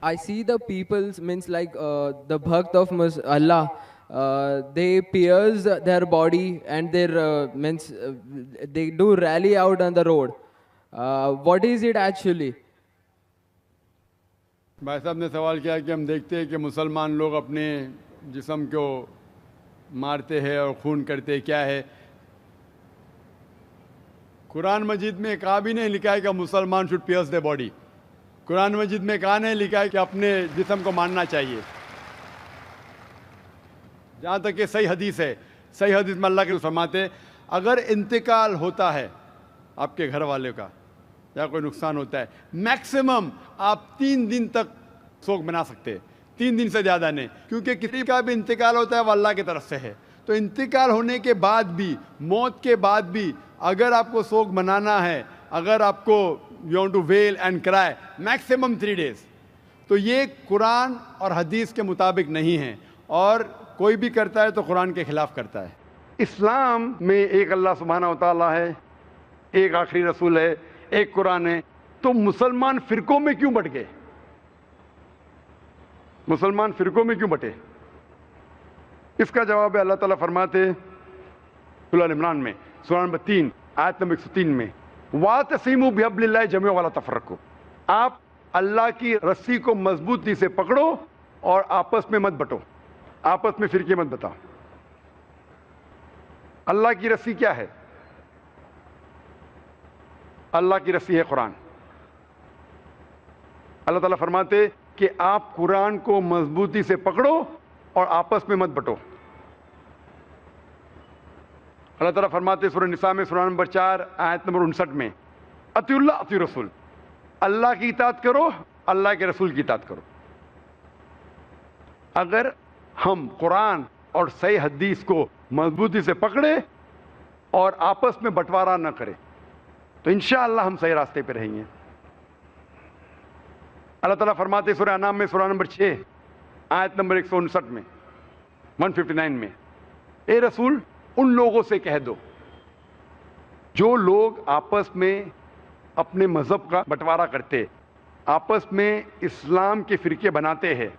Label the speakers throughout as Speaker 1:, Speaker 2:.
Speaker 1: I see the people's means like the bhakt of Allah. They pierce their body and their means they do rally out on the road. What is it actually?
Speaker 2: بھائی صاحب نے سوال کیا کہ ہم دیکھتے ہیں کہ مسلمان لوگ اپنے جسم کو مارتے ہیں اور خون کرتے ہیں، کیا ہے؟ قرآن مجید میں کہا بھی نہیں لکھا ہے کہ مسلمان شوڈ پیئرس دی باڈی. قرآن مجید میں کہا نہیں لکھا ہے کہ اپنے جسم کو مارنا چاہیے. جہاں تک کہ صحیح حدیث ہے، صحیح حدیث میں اللہ کے فرماتے ہیں اگر انتقال ہوتا ہے آپ کے گھر والے کا یا کوئی نقصان ہوتا ہے، میکسیمم آپ 3 دن تک سوگ بنا سکتے ہیں، 3 دن سے زیادہ نہیں، کیونکہ کسی کا بھی انتقال ہوتا ہے وہ اللہ کی طرف سے ہے. تو انتقال ہونے کے بعد بھی، موت کے بعد بھی اگر آپ کو سوگ منانا ہے، اگر آپ کو you want to well and کرائے، میکسیمم 3 days. تو یہ قرآن اور حدیث کے مطابق نہیں ہے، اور کوئی بھی کرتا ہے تو قرآن کے خلاف کرتا ہے. اسلام میں ایک اللہ سبحانہ و تعالیٰ ہے، ایک آخری رسول ہے، ایک قرآن ہے. تو مسلمان فرقوں میں کیوں بٹ گئے؟ مسلمان فرقوں میں کیوں بٹے؟ اس کا جواب ہے اللہ تعالیٰ فرماتے سورہ عمران میں، سورہ نمبر 3 آیت نمبر 103 میں، وَاعْتَصِمُوا بِحَبْلِ اللَّهِ جَمِيعًا وَلَا تَفَرَّقُوا. آپ اللہ کی رسی کو مضبوطی سے پکڑو اور آپس میں مت بٹو، آپس میں فرقے مت بتاؤ. اللہ کی رسی کیا ہے؟ اللہ کی رسی ہے قرآن. اللہ تعالیٰ فرماتے کہ آپ قرآن کو مضبوطی سے پکڑو اور آپس میں مت بٹو. اللہ تعالیٰ فرماتے سورہ نساء میں سورہ نمبر 4 آیت نمبر 59 میں، اطیعوا اللہ اطیعوا الرسول، اللہ کی اطاعت کرو، اللہ کے رسول کی اطاعت کرو. اگر ہم قرآن اور صحیح حدیث کو مضبوطی سے پکڑے اور آپس میں بٹوارا نہ کرے تو انشاءاللہ ہم صحیح راستے پہ رہیں گے. اللہ تعالیٰ فرماتے سورہ انعام میں سورہ نمبر 6 آیت نمبر 159 میں، 159 میں، اے رسول ان لوگوں سے کہہ دو جو لوگ آپس میں اپنے مذہب کا بٹوارا کرتے، آپس میں اسلام کے فرقے بناتے ہیں،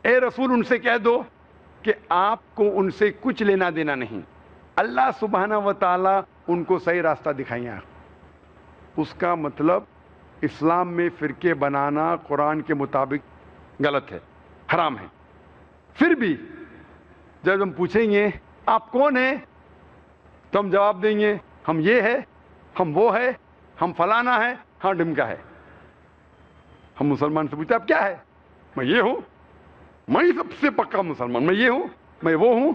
Speaker 2: اے رسول ان سے کہہ دو کہ آپ کو ان سے کچھ لینا دینا نہیں، اللہ سبحانہ و تعالیٰ ان کو صحیح راستہ دکھائیں. اس کا مطلب اسلام میں فرقے بنانا قرآن کے مطابق غلط ہے، حرام ہے. پھر بھی جب ہم پوچھیں گے آپ کون ہیں تو ہم جواب دیں گے ہم یہ ہے، ہم وہ ہے، ہم فلانا ہے، ہاں ڈمکا ہے. ہم مسلمان سے پوچھتے آپ کیا ہے؟ میں یہ ہوں، میں ہی سب سے پکا مسلمان، میں یہ ہوں، میں وہ ہوں،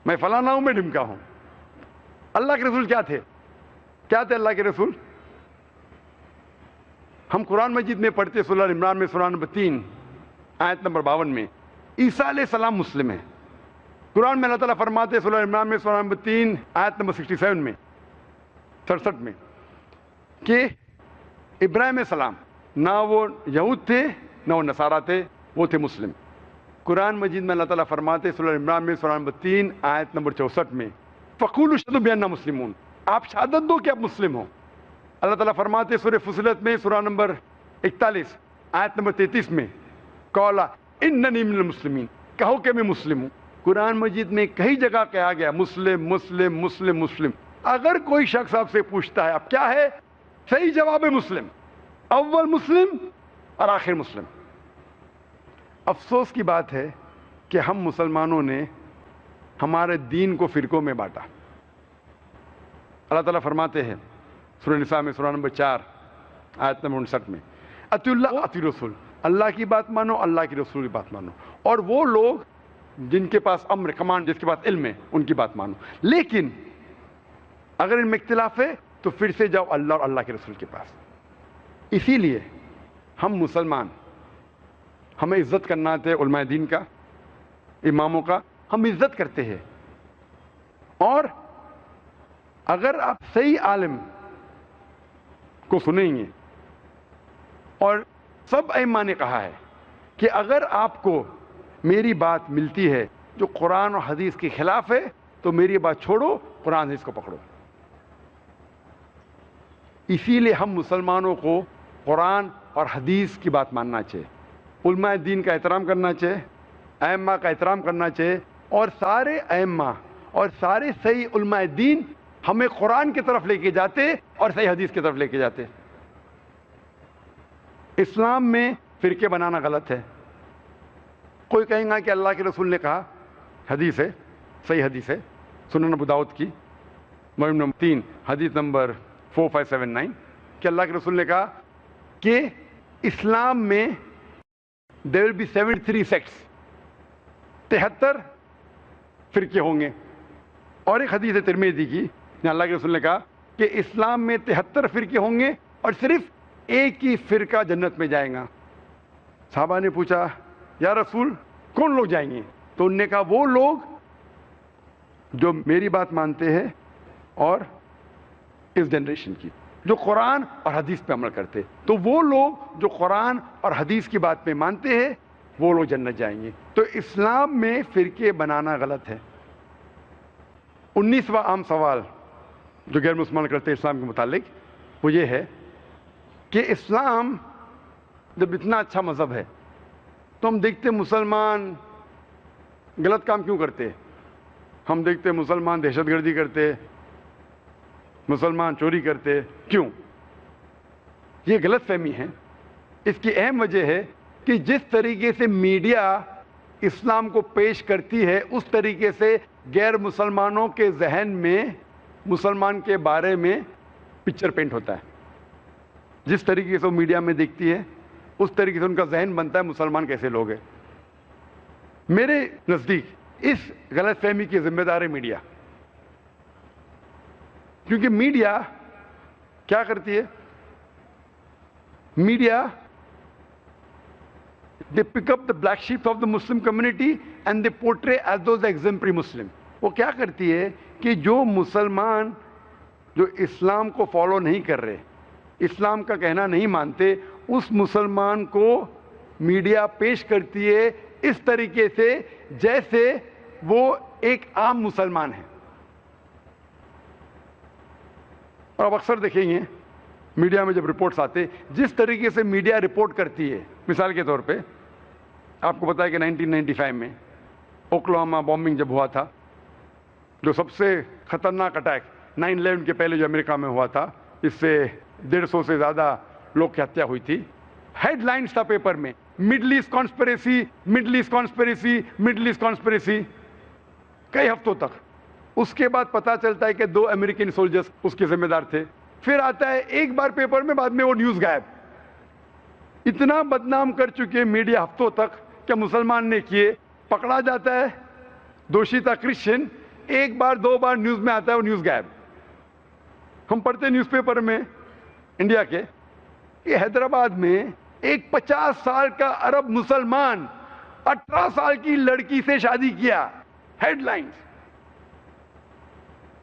Speaker 2: میں فلانا ہوں، میں ڈمکا ہوں. اللہ کے رسول کیا تھے؟ کیا تھے اللہ کے رسول؟ ہم قرآن مجید میں پڑھتے سورہ عمران میں سورہ نمبر 3 آیت نمبر 52 میں عیسیٰ علیہ السلام مسلم ہیں. قرآن میں اللہ تعالیٰ فرماتے سورہ عمران میں سورہ نمبر 3 آیت نمبر 67 میں، 67 میں، کہ ابراہیم علیہ السلام نہ وہ یہود تھے نہ وہ نصارہ تھے، وہ تھے مسلم. قرآن مجید میں اللہ تعالیٰ فرماتے سورہ عمران میں سورہ نمبر 3 آیت نمبر 64 میں، فَقُولُوا اشْهَدُوا بِأَنَّا مُسْلِمُونَ، آپ شہادت دو کہ آپ مسلم ہو. اللہ تعالیٰ فرماتے سورہ فصلت میں سورہ نمبر 41 آیت نمبر 33 میں، قَالَ إِنَّنِي مِنَ الْمُسْلِمِينَ، کہو کہ میں مسلم ہوں. قرآن مجید میں کئی جگہ کہا گیا مسلم مسلم مسلم مسلم. اگر کوئی شخص آپ سے پوچھتا ہے آپ کیا ہے، صحیح جواب ہے مسلم، اول مسلم اور آخر مسلم. افسوس کی بات ہے کہ ہم مسلمانوں نے ہمارے دین کو فرقوں میں بانٹا. اللہ تعالیٰ فرماتے ہیں سورہ نساء میں سورہ نمبر 4 آیت نمبر 59 میں، اطیعوا اللہ اطیعوا الرسول، اللہ کی بات مانو، اللہ کی رسول کی بات مانو، اور وہ لوگ جن کے پاس امر کمانڈ، جس کے پاس علم ہے، ان کی بات مانو. لیکن اگر ان میں اختلاف ہے تو پھر سے جاؤ اللہ اور اللہ کے رسول کے پاس. اسی لیے ہم مسلمان، ہمیں عزت کرنا آتا ہے علماء دین کا، اماموں کا، ہم عزت کرتے ہیں. اور اگر آپ صحیح عالم کو سنیں گے، اور سب ائمہ نے کہا ہے کہ اگر آپ کو میری بات ملتی ہے جو قرآن اور حدیث کے خلاف ہے تو میری بات چھوڑو، قرآن حدیث کو پکڑو. اسی لیے ہم مسلمانوں کو قرآن اور حدیث کی بات ماننا چاہیے، علماء دین کا احترام کرنا چاہیے، ائمہ کا احترام کرنا چاہیے، اور سارے ائمہ اور سارے صحیح علماء دین ہمیں قرآن کی طرف لے کے جاتے اور صحیح حدیث کی طرف لے کے جاتے۔ اسلام میں فرقے بنانا غلط ہے۔ کوئی کہیں گا کہ اللہ کے رسول نے کہا، حدیث ہے، صحیح حدیث ہے، سنن ابو داؤد کی مجموع نمبر 3 حدیث نمبر 4579، کہ اللہ کے رسول نے کہا کہ اسلام میں there will be 73 sects، 73 فرقے ہوں گے۔ اور ایک حدیث ہے ترمذی کی، جہاں اللہ کے رسول نے کہا کہ اسلام میں 73 فرقے ہوں گے اور صرف ایک ہی فرقہ جنت میں جائے گا۔ صحابہ نے پوچھا یا رسول کون لوگ جائیں گے؟ تو انہوں نے کہا وہ لوگ جو میری بات مانتے ہیں اور اس جنریشن کی، جو قرآن اور حدیث پہ عمل کرتے۔ تو وہ لوگ جو قرآن اور حدیث کی بات پہ مانتے ہیں وہ لوگ جنت جائیں گے۔ تو اسلام میں فرقے بنانا غلط ہے۔ 19واں عام سوال جو غیر مسلمان کرتے ہیں اسلام کے متعلق وہ یہ ہے کہ اسلام جب اتنا اچھا مذہب ہے تو ہم دیکھتے مسلمان غلط کام کیوں کرتے؟ ہم دیکھتے مسلمان دہشت گردی کرتے، مسلمان چوری کرتے، کیوں؟ یہ غلط فہمی ہے۔ اس کی اہم وجہ ہے کہ جس طریقے سے میڈیا اسلام کو پیش کرتی ہے اس طریقے سے غیر مسلمانوں کے ذہن میں مسلمان کے بارے میں پکچر پینٹ ہوتا ہے۔ جس طریقے سے وہ میڈیا میں دیکھتی ہے اس طریقے سے ان کا ذہن بنتا ہے مسلمان کیسے لوگ ہیں۔ میرے نزدیک اس غلط فہمی کی ذمہ دار ہے میڈیا، کیونکہ میڈیا کیا کرتی ہے؟ Media they pick up the black sheep of the Muslim community and they portray as those exemplary Muslim۔ وہ کیا کرتی ہے کہ جو مسلمان جو اسلام کو فالو نہیں کر رہے، اسلام کا کہنا نہیں مانتے، اس مسلمان کو میڈیا پیش کرتی ہے اس طریقے سے جیسے وہ ایک عام مسلمان ہے۔ اور اب اکثر دیکھیں گے میڈیا میں جب رپورٹس آتے، جس طریقے سے میڈیا رپورٹ کرتی ہے، مثال کے طور پہ آپ کو پتا ہے کہ 1995 میں اوکلاہوما بامبنگ جب ہوا تھا، جو سب سے خطرناک اٹیک 9/11 کے پہلے جو امریکہ میں ہوا تھا، اس سے 150 سے زیادہ لوگ کی ہتیا ہوئی تھی۔ ہیڈ لائنز تھا پیپر میں، Middle East conspiracy, Middle East conspiracy, Middle East conspiracy, کئی ہفتوں تک۔ اس کے بعد پتا چلتا ہے کہ 2 امریکن سولجرز اس کے ذمہ دار تھے۔ پھر آتا ہے ایک بار پیپر میں، بعد میں وہ نیوز غائب۔ اتنا بدنام کر چکے میڈیا ہفتوں تک کہ مسلمان نے کیے، پکڑا جاتا ہے، دوشی تھا کرسچن، ایک بار 2 بار نیوز میں آتا ہے، وہ نیوز غائب۔ ہم پڑھتے نیوز پیپر میں انڈیا کے کہ حیدرآباد میں ایک 50 سال کا عرب مسلمان 18 سال کی لڑکی سے شادی کیا، ہیڈ لائنز۔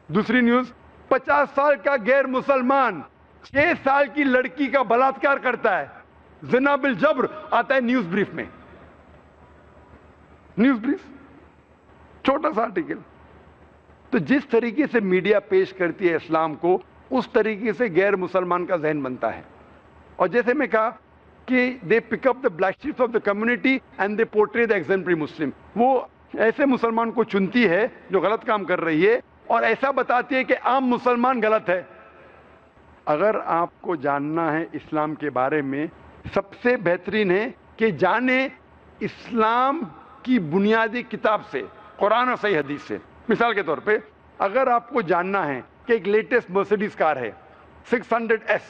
Speaker 2: دوسری نیوز، 50 سال کا غیر مسلمان 6 سال کی لڑکی کا بلاತ್ಕಾರ کرتا ہے، زنا بالجبر، آتا ہے نیوز بریف میں۔ نیوز بریف، چھوٹا سا آرٹیکل۔ تو جس طریقے سے میڈیا پیش کرتی ہے اسلام کو، اس طریقے سے غیر مسلمان کا ذہن بنتا ہے۔ اور جیسے میں کہا کہ they pick up the black sheeps of the community and they portray the exemplary Muslim. وہ ایسے مسلمان کو چنتی ہے جو غلط کام کر رہی ہے اور ایسا بتاتی ہے کہ عام مسلمان غلط ہے۔ اگر آپ کو جاننا ہے اسلام کے بارے میں، سب سے بہترین ہے کہ جانیں اسلام کی بنیادی کتاب سے، قرآن اور صحیح حدیث سے۔ مثال کے طور پہ اگر آپ کو جاننا ہے کہ ایک لیٹسٹ مرسیڈیز کار ہے 600S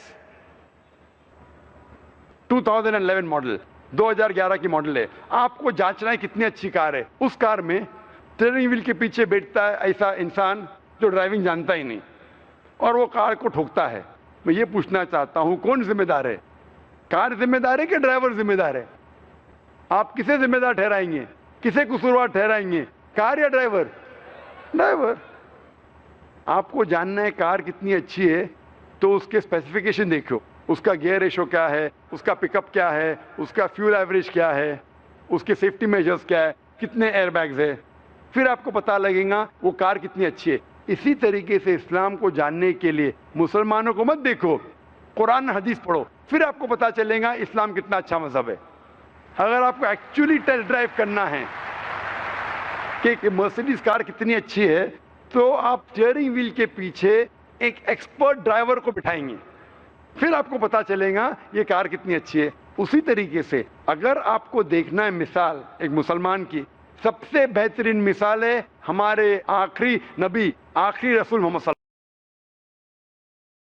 Speaker 2: 2011 ماڈل، 2011 کی ماڈل ہے، آپ کو جانچنا ہے کتنی اچھی کار ہے۔ اس کار میں اسٹیئرنگ ویل کے پیچھے بیٹھتا ہے ایسا انسان جو ڈرائیونگ جانتا ہی نہیں اور وہ کار کو ٹھوکتا ہے۔ میں یہ پوچھنا چاہتا ہوں کون ذمہ دار ہے؟ کار ذمہ دار ہے کہ ڈرائیور ذمہ دار ہے؟ آپ کسے ذمہ دار ٹھہرائیں گے؟ کسے قصوروار ٹھہرائیں گے، کار یا ڈرائیور؟ ڈرائیور۔ آپ کو جاننا ہے کار کتنی اچھی ہے تو اس کے اسپیسیفکیشن دیکھو، اس کا گیئر ریشو کیا ہے، اس کا پک اپ کیا ہے، اس کا فیول ایوریج کیا ہے، اس کے سیفٹی میجرز کیا ہے، کتنے ایئر بیگز ہے، پھر آپ کو پتہ لگے گا وہ کار کتنی اچھی ہے۔ اسی طریقے سے اسلام کو جاننے کے لیے مسلمانوں کو مت دیکھو قرآن حدیث پڑھو, پھر آپ کو پتا چلے گا اسلام کتنا اچھا مذہب ہے. اگر آپ کو ایکچولی ٹیسٹ ڈرائیو کرنا ہے کہ مرسیڈیز کار کتنی اچھی ہے, تو آپ اسٹیئرنگ ویل کے پیچھے ایک ایکسپرٹ ڈرائیور کو بٹھائیں گے, پھر آپ کو پتا چلے گا یہ کار کتنی اچھی ہے. اسی طریقے سے اگر آپ کو دیکھنا ہے مثال ایک مسلمان کی, سب سے بہترین مثال ہے ہمارے آخری نبی, آخری رسول محمد صلی اللہ